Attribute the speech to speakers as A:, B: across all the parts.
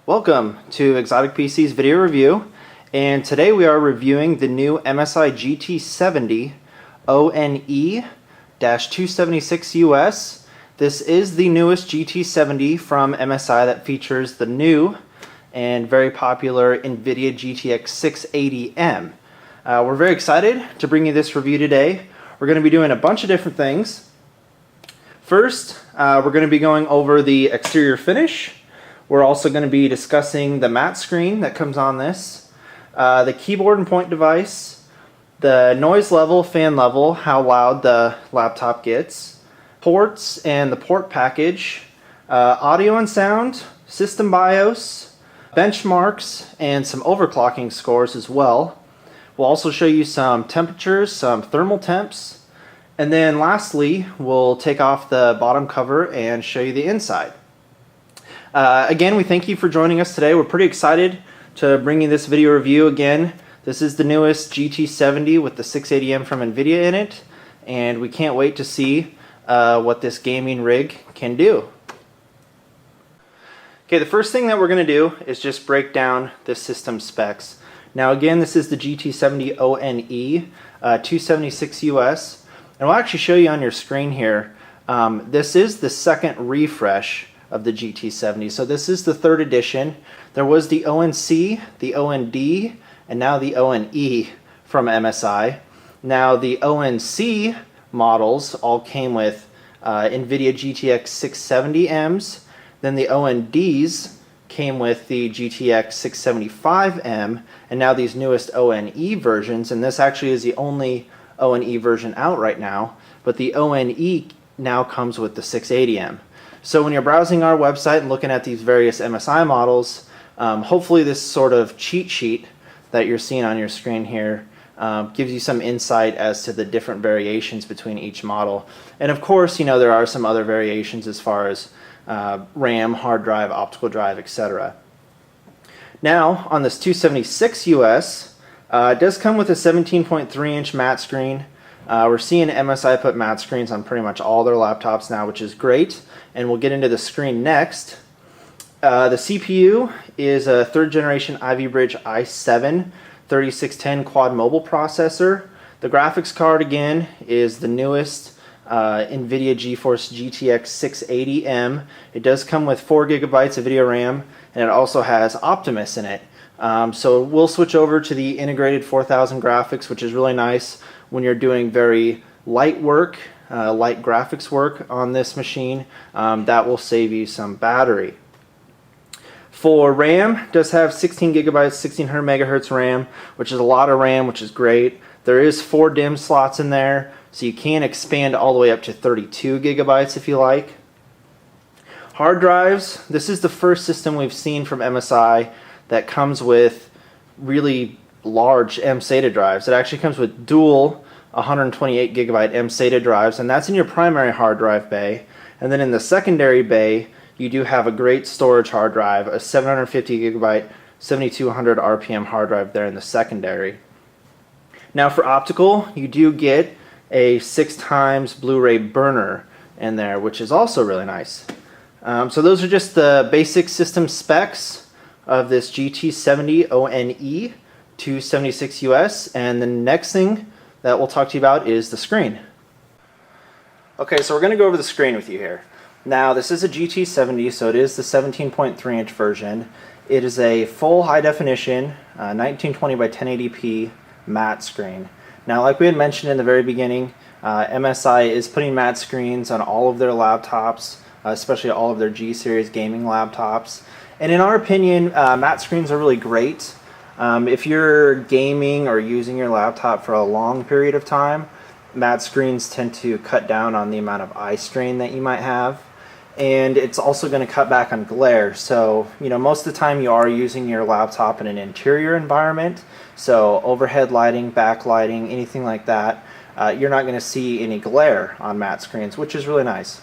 A: Welcome to XOTIC PC's video review, and today we are reviewing the new MSI GT70 ONE-276US. This is the newest GT70 from MSI that features the new and very popular NVIDIA GTX 680M. We're very excited to bring you this review today. We're going to be doing a bunch of different things. First, we're going to be going over the exterior finish. We're also going to be discussing the matte screen that comes on this, the keyboard and point device, the noise level, fan level, how loud the laptop gets, ports and the port package, audio and sound, system BIOS, benchmarks, and some overclocking scores as well. We'll also show you some temperatures, some thermal temps, and then lastly, we'll take off the bottom cover and show you the inside. Again, we thank you for joining us today. We're pretty excited to bring you this video review again. This is the newest GT70 with the 680M from NVIDIA in it, and we can't wait to see what this gaming rig can do. Okay, the first thing that we're going to do is just break down the system specs. Now again, this is the GT70 ONE-276US, and we'll actually show you on your screen here. This is the second refresh of the GT70. So this is the third edition. There was the ONC, the OND, and now the ONE from MSI. Now the ONC models all came with NVIDIA GTX 670Ms. Then the ONDs came with the GTX 675M, and now these newest ONE versions, and this actually is the only ONE version out right now, but the ONE now comes with the 680M. So when you're browsing our website and looking at these various MSI models, hopefully this sort of cheat sheet that you're seeing on your screen here gives you some insight as to the different variations between each model. And of course, you know, there are some other variations as far as RAM, hard drive, optical drive, etc. Now, on this 276US, it does come with a 17.3-inch matte screen. We're seeing MSI put matte screens on pretty much all their laptops now, which is great, and we'll get into the screen next. The CPU is a third generation Ivy Bridge i7 3610 quad mobile processor. The graphics card again is the newest NVIDIA GeForce GTX 680M. It does come with 4 GB of video RAM, and it also has Optimus in it. So we'll switch over to the integrated 4000 graphics, which is really nice when you're doing very light work, light graphics work on this machine. That will save you some battery. For RAM, it does have 16 GB, 1600 MHz RAM, which is a lot of RAM, which is great. There is 4 DIMM slots in there, so you can expand all the way up to 32 GB if you like. Hard drives, this is the first system we've seen from MSI that comes with really large mSATA drives. It actually comes with dual 128 GB mSATA drives, and that's in your primary hard drive bay. And then in the secondary bay, you do have a great storage hard drive, a 750 GB 7200 RPM hard drive there in the secondary. Now for optical, you do get a 6x Blu-ray burner in there, which is also really nice. So those are just the basic system specs of this GT70 ONE-276US, and the next thing that we'll talk to you about is the screen. Okay, so we're going to go over the screen with you here. Now this is a GT70, so it is the 17.3-inch version. It is a full high definition 1920 by 1080p matte screen. Now like we had mentioned in the very beginning, MSI is putting matte screens on all of their laptops, especially all of their G-series gaming laptops. And in our opinion, matte screens are really great. If you're gaming or using your laptop for a long period of time, matte screens tend to cut down on the amount of eye strain that you might have. And it's also going to cut back on glare. So, you know, most of the time you are using your laptop in an interior environment. So overhead lighting, backlighting, anything like that, you're not going to see any glare on matte screens, which is really nice.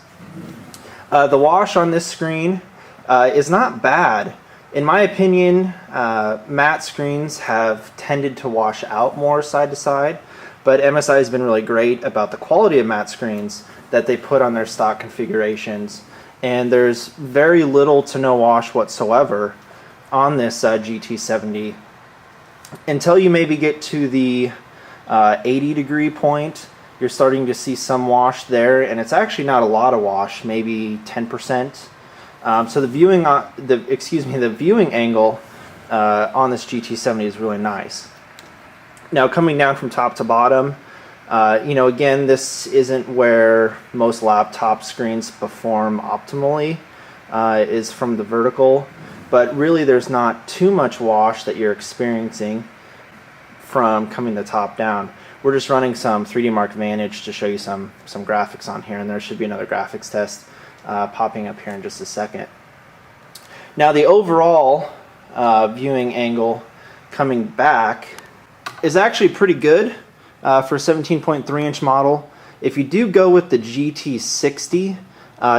A: The wash on this screen is not bad. In my opinion, matte screens have tended to wash out more side to side, but MSI has been really great about the quality of matte screens that they put on their stock configurations, and there's very little to no wash whatsoever on this GT70 until you maybe get to the 80-degree point. You're starting to see some wash there, and it's actually not a lot of wash, maybe 10%. So the viewing angle on this GT70 is really nice. Now coming down from top to bottom, again, this isn't where most laptop screens perform optimally, is from the vertical, but really there's not too much wash that you're experiencing from coming the top down. We're just running some 3D Mark Vantage to show you some graphics on here, and there should be another graphics test popping up here in just a second. Now the overall viewing angle coming back is actually pretty good for a 17.3-inch model. If you do go with the GT60,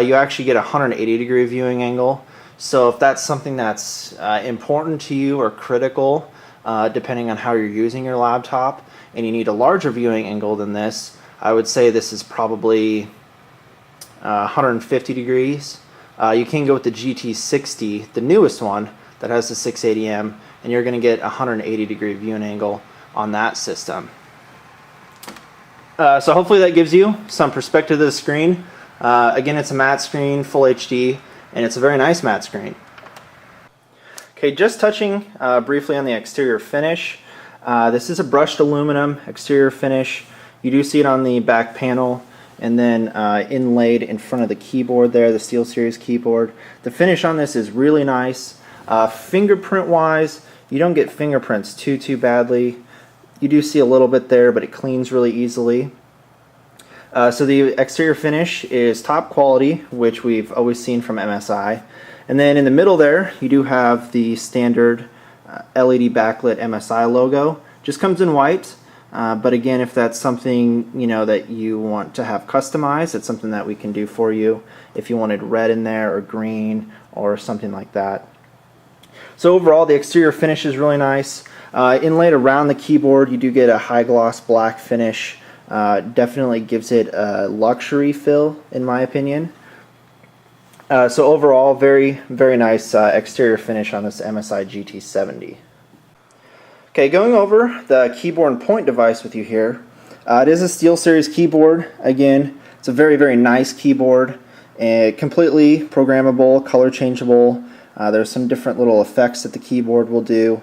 A: you actually get a 180-degree viewing angle. So if that's something that's important to you or critical, depending on how you're using your laptop, and you need a larger viewing angle than this, I would say this is probably 150 degrees. You can go with the GT60, the newest one that has the 680M, and you're going to get a 180-degree viewing angle on that system. So hopefully that gives you some perspective of the screen. Again, it's a matte screen, full HD, and it's a very nice matte screen. Okay, just touching briefly on the exterior finish. This is a brushed aluminum exterior finish. You do see it on the back panel, and then inlaid in front of the keyboard there, the SteelSeries keyboard. The finish on this is really nice. Fingerprint wise, you don't get fingerprints too badly. You do see a little bit there, but it cleans really easily. So the exterior finish is top quality, which we've always seen from MSI. And then in the middle there, you do have the standard LED backlit MSI logo. Just comes in white, but again, if that's something that you want to have customized, it's something that we can do for you. If you wanted red in there or green or something like that. So overall, the exterior finish is really nice. Inlaid around the keyboard, you do get a high gloss black finish. Definitely gives it a luxury feel, in my opinion. So overall, very nice exterior finish on this MSI GT70. Okay, going over the keyboard and point device with you here. It is a SteelSeries keyboard. Again, it's a very nice keyboard, and completely programmable, color changeable. There's some different little effects that the keyboard will do.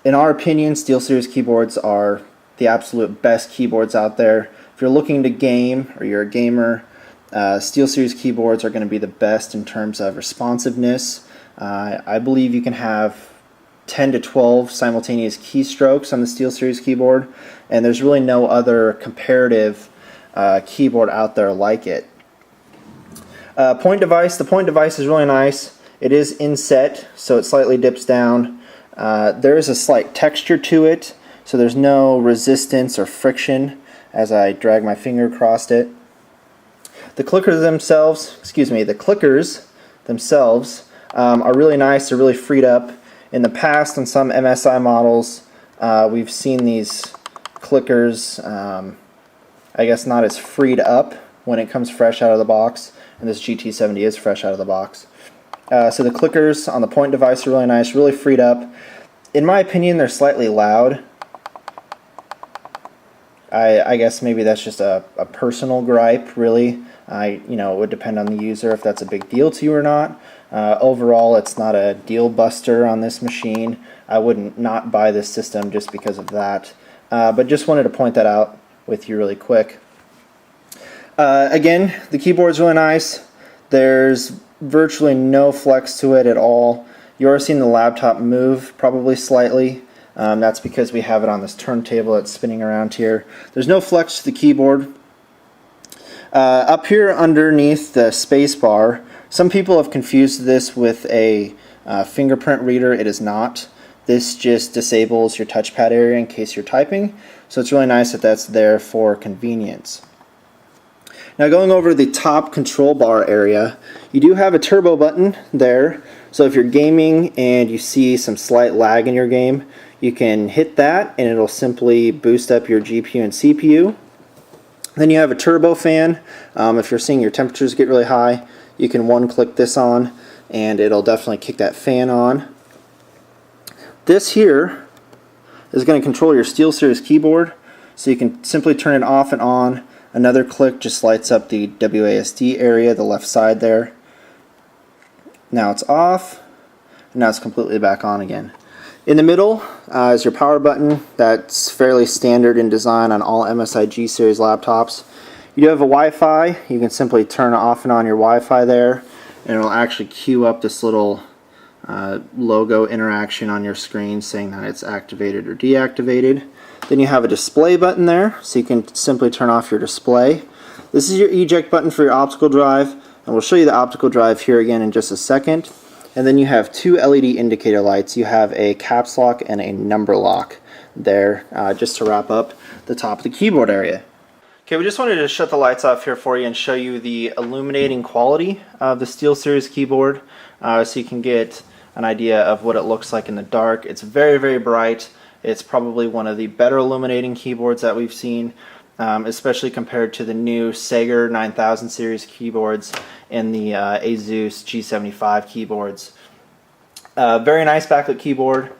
A: In our opinion, SteelSeries keyboards are the absolute best keyboards out there. If you're looking to game or you're a gamer, SteelSeries keyboards are going to be the best in terms of responsiveness. I believe you can have 10 to 12 simultaneous keystrokes on the SteelSeries keyboard, and there's really no other comparative keyboard out there like it. Point device, the point device is really nice. It is inset, so it slightly dips down. There is a slight texture to it, so there's no resistance or friction as I drag my finger across it. The clickers themselves, are really nice. They're really freed up. In the past, on some MSI models, we've seen these clickers, I guess, not as freed up when it comes fresh out of the box, and this GT70 is fresh out of the box. So the clickers on the point device are really nice, really freed up. In my opinion, they're slightly loud. I guess maybe that's just a personal gripe, really. It would depend on the user if that's a big deal to you or not. Overall, it's not a deal buster on this machine. I wouldn't not buy this system just because of that. But just wanted to point that out with you really quick. Again, the keyboard's really nice. There's virtually no flex to it at all. You are seeing the laptop move probably slightly. That's because we have it on this turntable that's spinning around here. There's no flex to the keyboard. Up here underneath the space bar, some people have confused this with a fingerprint reader. It is not. This just disables your touchpad area in case you're typing, so it's really nice that that's there for convenience. Now going over the top control bar area, you do have a turbo button there, so if you're gaming and you see some slight lag in your game, you can hit that and it'll simply boost up your GPU and CPU. Then you have a turbo fan. If you're seeing your temperatures get really high, you can one-click this on and it'll definitely kick that fan on. This here is going to control your SteelSeries keyboard, so you can simply turn it off and on. Another click just lights up the WASD area, the left side there. Now it's off, and now it's completely back on again. In the middle is your power button. That's fairly standard in design on all MSI G series laptops. You do have a Wi-Fi. You can simply turn off and on your Wi-Fi there, and it will actually queue up this little logo interaction on your screen saying that it's activated or deactivated. Then you have a display button there, so you can simply turn off your display. This is your eject button for your optical drive, and we'll show you the optical drive here again in just a second. And then you have two LED indicator lights. You have a caps lock and a number lock there, just to wrap up the top of the keyboard area. Okay, we just wanted to shut the lights off here for you and show you the illuminating quality of the SteelSeries keyboard, so you can get an idea of what it looks like in the dark. It's very, very bright. It's probably one of the better illuminating keyboards that we've seen, especially compared to the new Sager 9000 series keyboards and the Asus G75 keyboards. Very nice backlit keyboard.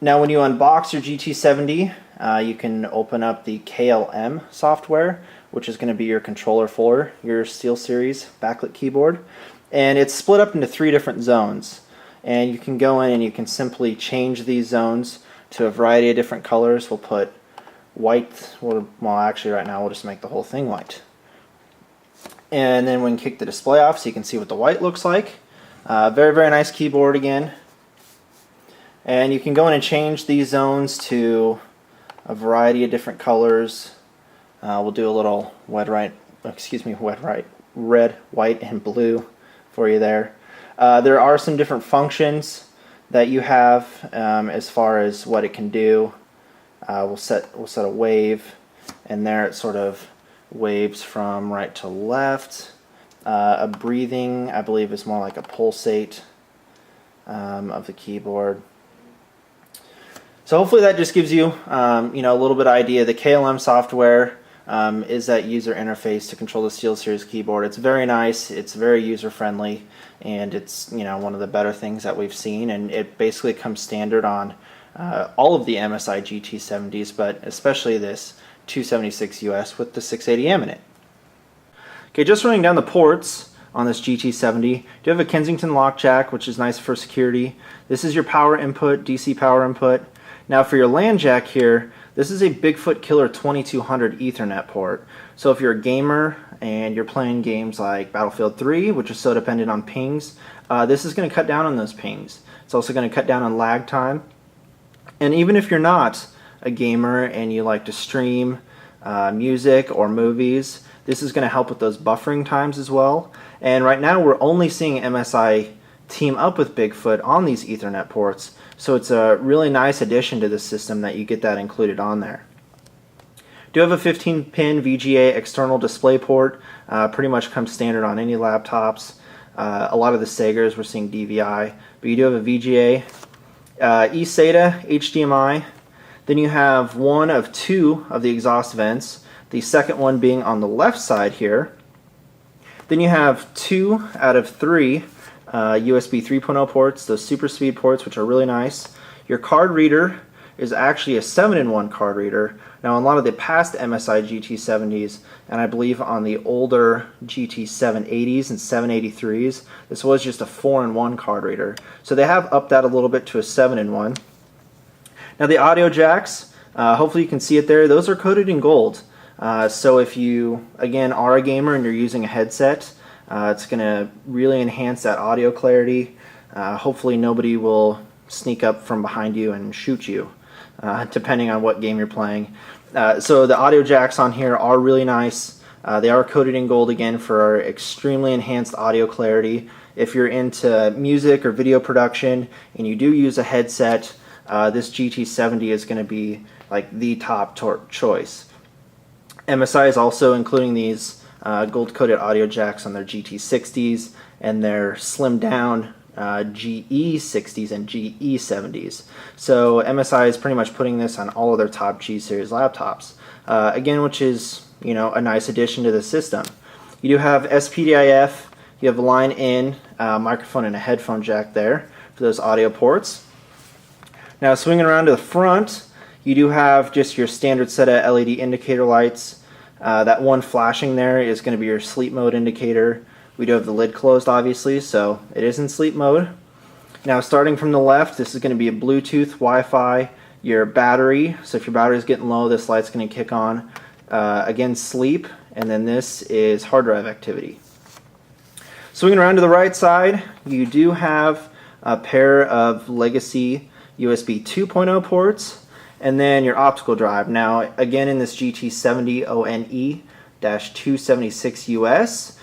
A: Now when you unbox your GT70, you can open up the KLM software, which is going to be your controller for your SteelSeries backlit keyboard. And it's split up into 3 different zones. And you can go in and you can simply change these zones to a variety of different colors. We'll put white, well actually right now we'll just make the whole thing white. And then we can kick the display off so you can see what the white looks like. Very, very nice keyboard again. And you can go in and change these zones to a variety of different colors. We'll do a little red, white, and blue for you there. There are some different functions that you have as far as what it can do. We'll set a wave, and there it sort of waves from right to left. A breathing, I believe, is more like a pulsate of the keyboard. So hopefully that just gives you, a little bit of idea. The KLM software is that user interface to control the SteelSeries keyboard. It's very nice. It's very user-friendly, and it's one of the better things that we've seen. And it basically comes standard on all of the MSI GT70s, but especially this 276 US with the 680M in it. Okay, just running down the ports on this GT70. You do have a Kensington lock jack, which is nice for security. This is your power input, DC power input. Now for your LAN jack here, this is a Bigfoot Killer 2200 Ethernet port. So if you're a gamer and you're playing games like Battlefield 3, which is so dependent on pings, this is going to cut down on those pings. It's also going to cut down on lag time. And even if you're not a gamer and you like to stream music or movies, this is going to help with those buffering times as well. And right now we're only seeing MSI team up with Bigfoot on these Ethernet ports, so it's a really nice addition to the system that you get that included on there. Do have a 15-pin VGA external display port. Pretty much comes standard on any laptops. A lot of the Sagers we're seeing DVI, but you do have a VGA, eSATA, HDMI. Then you have one of 2 of the exhaust vents, the second one being on the left side here. Then you have 2 out of 3 USB 3.0 ports, those super speed ports, which are really nice. Your card reader is actually a 7-in-1 card reader. Now on a lot of the past MSI GT70s, and I believe on the older GT780s and 783s, this was just a 4-in-1 card reader. So they have upped that a little bit to a 7-in-1. Now the audio jacks, hopefully you can see it there, those are coated in gold. So if you, again, are a gamer and you're using a headset, it's going to really enhance that audio clarity. Hopefully nobody will sneak up from behind you and shoot you, depending on what game you're playing. So the audio jacks on here are really nice. They are coated in gold again for extremely enhanced audio clarity. If you're into music or video production and you do use a headset, this GT70 is going to be like the top choice. MSI is also including these gold-coated audio jacks on their GT60s and their slimmed-down GE60s and GE70s. So MSI is pretty much putting this on all of their top G-series laptops. Again, which is a nice addition to the system. You do have SPDIF, you have a line in, microphone and a headphone jack there for those audio ports. Now swinging around to the front, you do have just your standard set of LED indicator lights. That one flashing there is going to be your sleep mode indicator. We do have the lid closed obviously, so it is in sleep mode. Now starting from the left, this is going to be a Bluetooth, Wi-Fi, your battery. So if your battery is getting low, this light's going to kick on. Again, sleep, and then this is hard drive activity. Swinging around to the right side, you do have a pair of legacy USB 2.0 ports, and then your optical drive. Now, again, in this GT70 ONE-276US,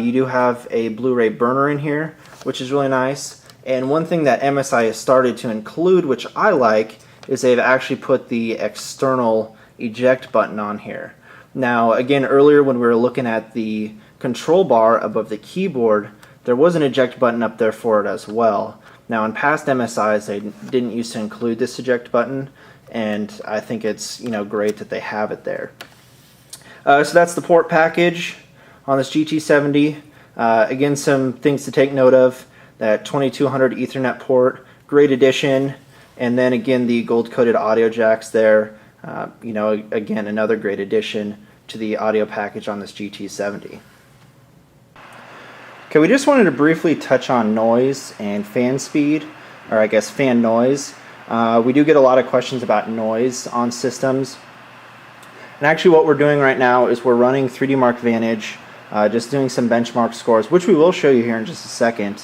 A: you do have a Blu-ray burner in here, which is really nice. And one thing that MSI has started to include, which I like, is they've actually put the external eject button on here. Now, again, earlier when we were looking at the control bar above the keyboard, there was an eject button up there for it as well. Now, in past MSIs, they didn't used to include this eject button, and I think it's great that they have it there. So that's the port package on this GT70. Again, some things to take note of: that 2200 Ethernet port, great addition, and then again the gold-coated audio jacks there. Again, another great addition to the audio package on this GT70. Okay, we just wanted to briefly touch on noise and fan speed, or I guess fan noise. We do get a lot of questions about noise on systems. And actually what we're doing right now is we're running 3D Mark Vantage, just doing some benchmark scores, which we will show you here in just a second.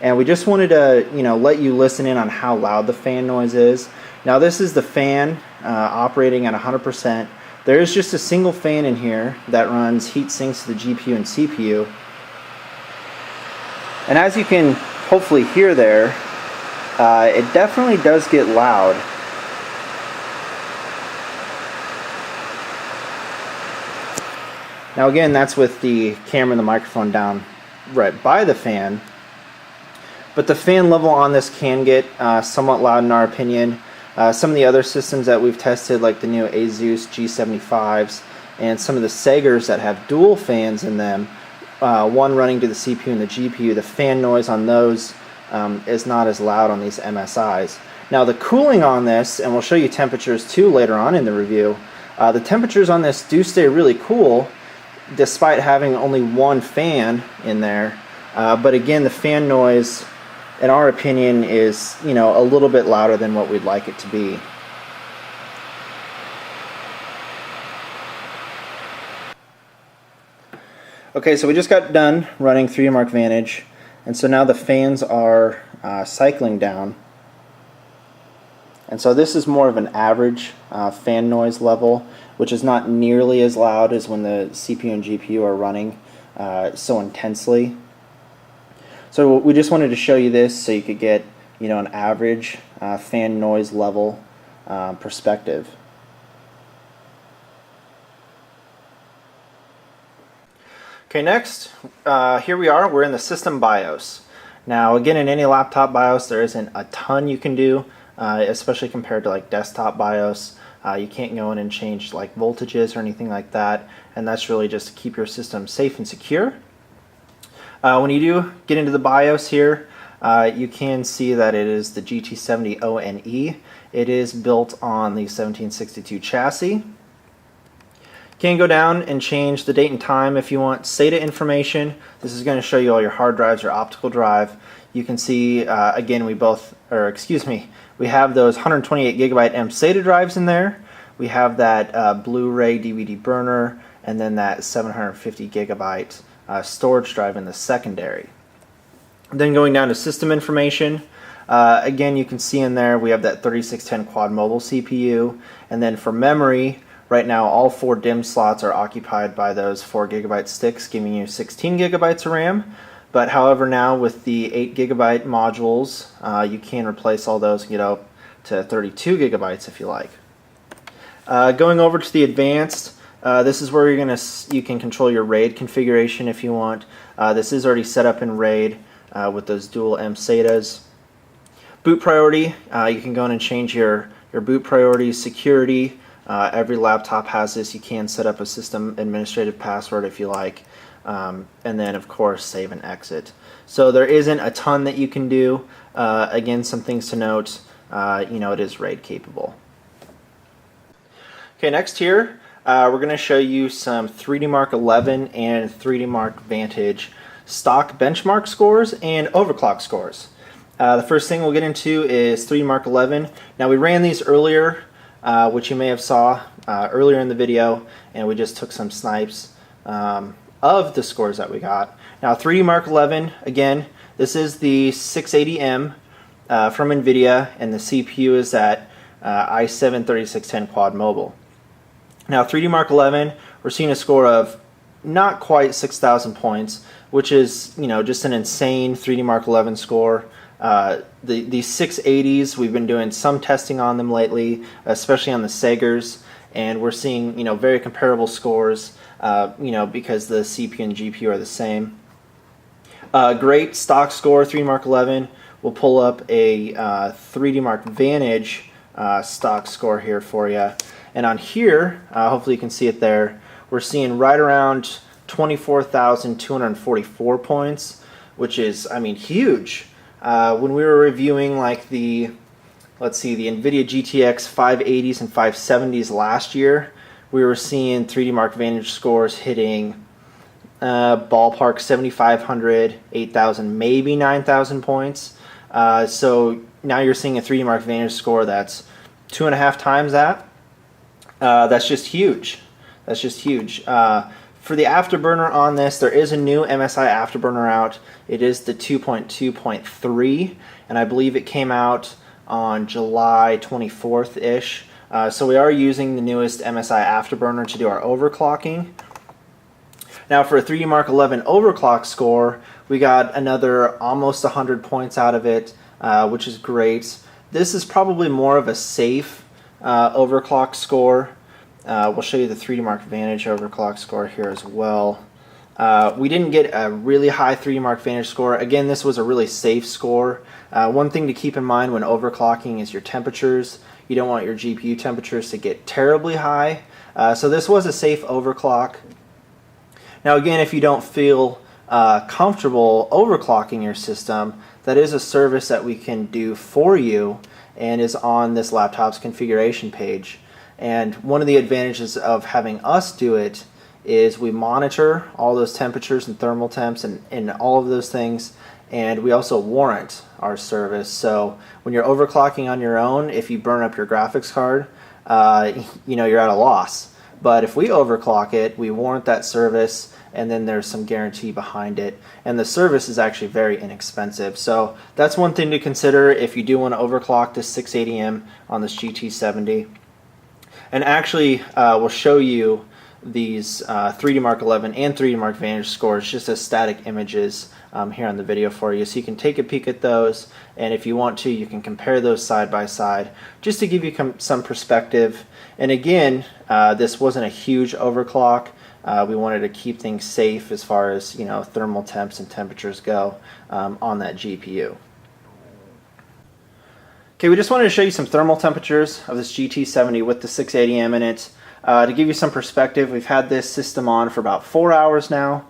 A: And we just wanted to let you listen in on how loud the fan noise is. Now this is the fan operating at 100%. There is just a single fan in here that runs heat sinks to the GPU and CPU. And as you can hopefully hear there, it definitely does get loud. Now again, that's with the camera and the microphone down right by the fan. But the fan level on this can get somewhat loud in our opinion. Some of the other systems that we've tested, like the new Asus G75s and some of the Sagers that have dual fans in them, one running to the CPU and the GPU, the fan noise on those is not as loud on these MSIs. Now the cooling on this, and we'll show you temperatures too later on in the review, the temperatures on this do stay really cool despite having only one fan in there. But again, the fan noise, in our opinion, is a little bit louder than what we'd like it to be. Okay, so we just got done running 3D Mark Vantage, and so now the fans are cycling down. And so this is more of an average fan noise level, which is not nearly as loud as when the CPU and GPU are running so intensely. So we just wanted to show you this so you could get an average fan noise level perspective. Okay, next, here we are. We're in the system BIOS. Now, again, in any laptop BIOS, there isn't a ton you can do, especially compared to like desktop BIOS. You can't go in and change like voltages or anything like that, and that's really just to keep your system safe and secure. When you do get into the BIOS here, you can see that it is the GT70 ONE. It is built on the 1762 chassis. You can go down and change the date and time if you want SATA information. This is going to show you all your hard drives, your optical drive. You can see, again, we have those 128 gigabyte mSATA drives in there. We have that Blu-ray DVD burner, and then that 750 gigabyte storage drive in the secondary. Then going down to system information, again, you can see in there we have that 3610 quad mobile CPU, and then for memory, right now all 4 DIMM slots are occupied by those 4 gigabyte sticks, giving you 16 gigabytes of RAM. But however, now with the 8 gigabyte modules, you can replace all those and get up to 32 gigabytes if you like. Going over to the advanced, this is where you can control your RAID configuration if you want. This is already set up in RAID with those dual mSATAs. Boot priority, you can go in and change your boot priority. Security, every laptop has this. You can set up a system administrative password if you like. And then of course save and exit. So there isn't a ton that you can do. Again, some things to note. it is RAID capable. Okay, next here we're going to show you some 3D Mark 11 and 3D Mark Vantage stock benchmark scores and overclock scores. The first thing we'll get into is 3D Mark 11. Now we ran these earlier, which you may have saw earlier in the video, and we just took some snipes of the scores that we got. Now 3D Mark 11, again, this is the 680M from NVIDIA, and the CPU is that i7-3610 Quad Mobile. Now 3D Mark 11, we're seeing a score of not quite 6,000 points, which is just an insane 3D Mark 11 score. The 680s, we've been doing some testing on them lately, especially on the Sagers, and we're seeing very comparable scores, because the CPU and GPU are the same. Great stock score, 3D Mark 11. We'll pull up a 3D Mark Vantage stock score here for you. And on here, hopefully you can see it there, we're seeing right around 24,244 points, which is, huge. When we were reviewing like the NVIDIA GTX 580s and 570s last year, we were seeing 3D Mark Vantage scores hitting ballpark 7,500, 8,000, maybe 9,000 points. So now you're seeing a 3D Mark Vantage score that's 2.5 times that. That's just huge. That's just huge. For the afterburner on this, there is a new MSI afterburner out. It is the 2.2.3, and I believe it came out on July 24th-ish. So we are using the newest MSI afterburner to do our overclocking. Now for a 3D Mark 11 overclock score, we got another almost 100 points out of it, which is great. This is probably more of a safe overclock score. We'll show you the 3D Mark Vantage overclock score here as well. We didn't get a really high 3D Mark Vantage score. Again, this was a really safe score. One thing to keep in mind when overclocking is your temperatures. You don't want your GPU temperatures to get terribly high. So this was a safe overclock. Now again, if you don't feel comfortable overclocking your system, that is a service that we can do for you and is on this laptop's configuration page. And one of the advantages of having us do it is we monitor all those temperatures and thermal temps and all of those things, and we also warrant our service. So when you're overclocking on your own, if you burn up your graphics card, you're at a loss. But if we overclock it, we warrant that service, and then there's some guarantee behind it. And the service is actually very inexpensive. So that's one thing to consider if you do want to overclock this 680M on this GT70. And actually, we'll show you these 3D Mark 11 and 3D Mark Vantage scores just as static images here on the video for you. So you can take a peek at those, and if you want to, you can compare those side by side just to give you some perspective. And again, this wasn't a huge overclock. We wanted to keep things safe as far as thermal temps and temperatures go on that GPU. Okay, we just wanted to show you some thermal temperatures of this GT70 with the 680M in it. To give you some perspective, we've had this system on for about 4 hours now.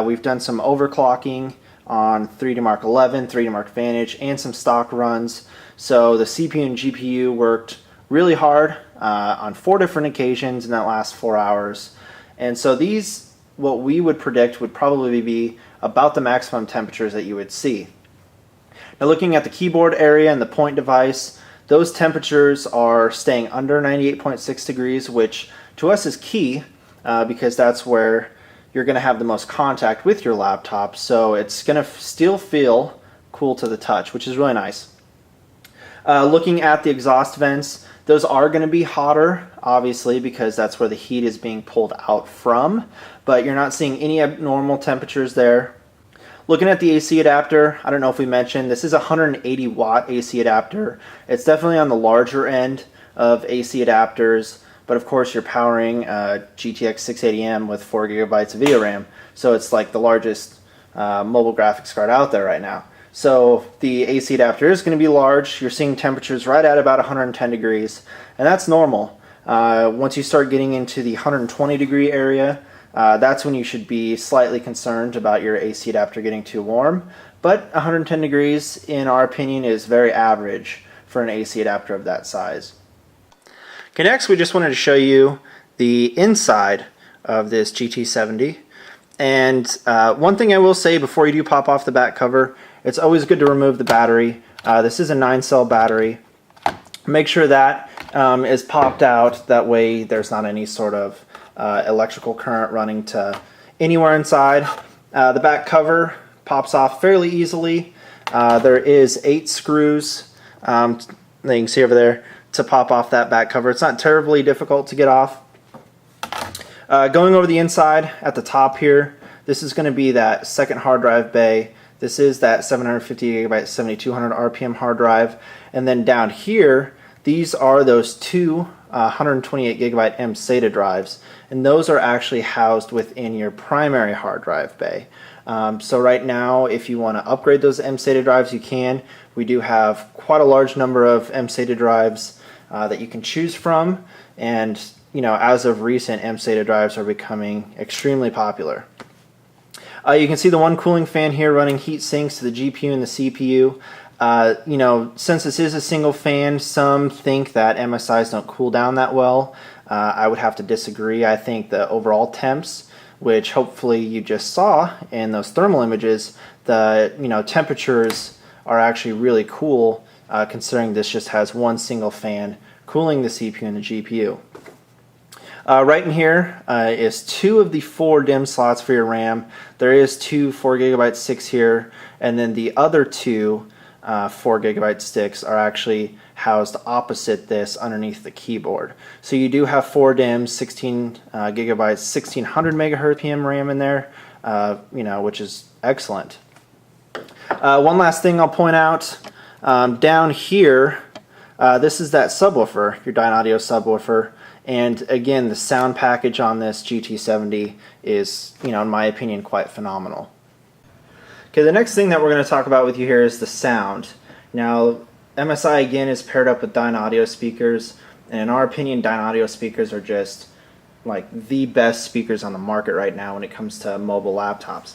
A: We've done some overclocking on 3D Mark 11, 3D Mark Vantage, and some stock runs. So the CPU and GPU worked really hard on 4 different occasions in that last 4 hours. And so these, what we would predict, would probably be about the maximum temperatures that you would see. Now looking at the keyboard area and the point device, those temperatures are staying under 98.6 degrees, which to us is key because that's where you're going to have the most contact with your laptop. So it's going to still feel cool to the touch, which is really nice. Looking at the exhaust vents, those are going to be hotter, obviously, because that's where the heat is being pulled out from, but you're not seeing any abnormal temperatures there. Looking at the AC adapter, I don't know if we mentioned, this is a 180 watt AC adapter. It's definitely on the larger end of AC adapters, but of course you're powering a GTX 680M with 4 gigabytes of video RAM, so it's like the largest mobile graphics card out there right now. So the AC adapter is going to be large. You're seeing temperatures right at about 110 degrees, and that's normal. Once you start getting into the 120 degree area, that's when you should be slightly concerned about your AC adapter getting too warm. But 110 degrees, in our opinion, is very average for an AC adapter of that size. Okay, next we just wanted to show you the inside of this GT70. And one thing I will say before you do pop off the back cover, it's always good to remove the battery. This is a 9-cell battery. Make sure that is popped out. That way there's not any sort of electrical current running to anywhere inside. The back cover pops off fairly easily. There is 8 screws that you can see over there to pop off that back cover. It's not terribly difficult to get off. Going over the inside at the top here, this is going to be that second hard drive bay. This is that 750 gigabyte 7200 RPM hard drive. And then down here, these are those two 128 gigabyte mSATA drives. And those are actually housed within your primary hard drive bay. So right now, if you want to upgrade those mSATA drives, you can. We do have quite a large number of mSATA drives that you can choose from. And you know, as of recent, mSATA drives are becoming extremely popular. You can see the one cooling fan here running heat sinks to the GPU and the CPU. You know, since this is a single fan, some think that MSIs don't cool down that well. I would have to disagree. I think the overall temps, which hopefully you just saw in those thermal images, the temperatures are actually really cool, considering this just has one single fan cooling the CPU and the GPU. Right in here is 2 of the 4 DIMM slots for your RAM. There is 2 4 gigabyte sticks here, and then the other 2 4 gigabyte sticks are actually housed opposite this underneath the keyboard. So you do have 4 DIMMs, 16 gigabytes, 1600 megahertz PM RAM in there, which is excellent. One last thing I'll point out, down here, this is that subwoofer, your Dynaudio subwoofer. And again, the sound package on this GT70 is, in my opinion, quite phenomenal. Okay, the next thing that we're going to talk about with you here is the sound. Now, MSI again is paired up with Dynaudio speakers, and in our opinion, Dynaudio speakers are just like the best speakers on the market right now when it comes to mobile laptops.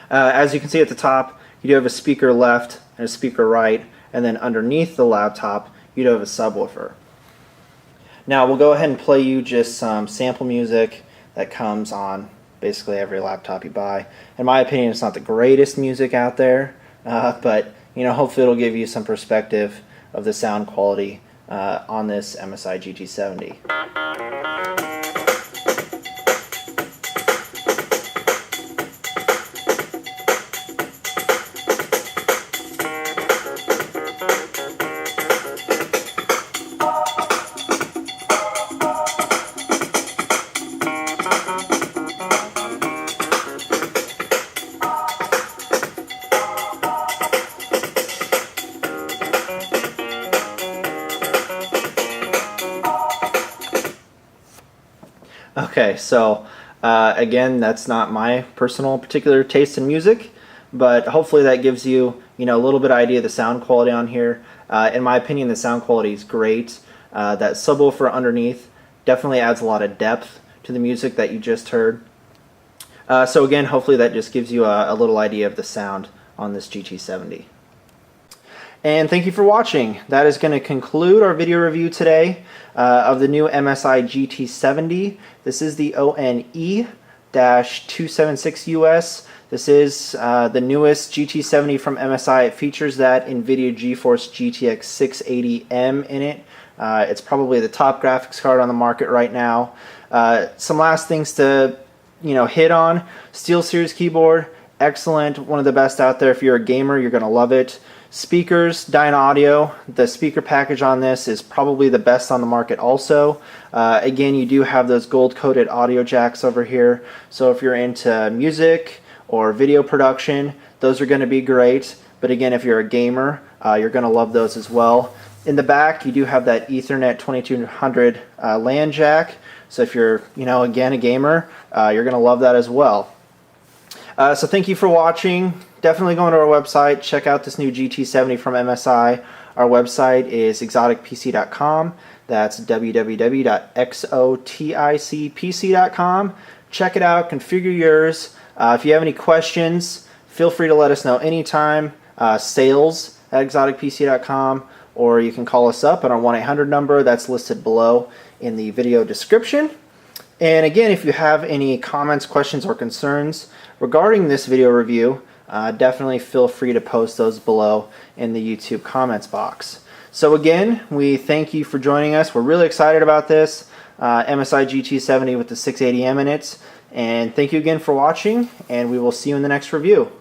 A: As you can see at the top, you do have a speaker left and a speaker right, and then underneath the laptop, you do have a subwoofer. Now we'll go ahead and play you just some sample music that comes on basically every laptop you buy. In my opinion, it's not the greatest music out there, but hopefully it'll give you some perspective of the sound quality on this MSI GT70. Okay, so again, that's not my personal particular taste in music, but hopefully that gives you, a little bit idea of the sound quality on here. In my opinion, the sound quality is great. That subwoofer underneath definitely adds a lot of depth to the music that you just heard. So again, hopefully that just gives you a little idea of the sound on this GT70. And thank you for watching. That is going to conclude our video review today of the new MSI GT70. This is the ONE-276US. This is the newest GT70 from MSI. It features that NVIDIA GeForce GTX 680M in it. It's probably the top graphics card on the market right now. Some last things to hit on. SteelSeries keyboard, excellent, one of the best out there. If you're a gamer, you're going to love it. Speakers, Dynaudio. The speaker package on this is probably the best on the market also. Again, you do have those gold-coated audio jacks over here, so if you're into music or video production, those are going to be great. But again, if you're a gamer, you're going to love those as well. In the back, you do have that Ethernet 2200 LAN jack, so if you're, again, a gamer, you're going to love that as well. So thank you for watching. Definitely go to our website, check out this new GT70 from MSI. Our website is exoticpc.com. That's www.xoticpc.com. Check it out, configure yours. If you have any questions, feel free to let us know anytime. Sales@exoticpc.com, or you can call us up at our 1-800 number that's listed below in the video description. And again, if you have any comments, questions, or concerns regarding this video review, definitely feel free to post those below in the YouTube comments box. So again, we thank you for joining us. We're really excited about this MSI GT70 with the 680M in it. And thank you again for watching, and we will see you in the next review.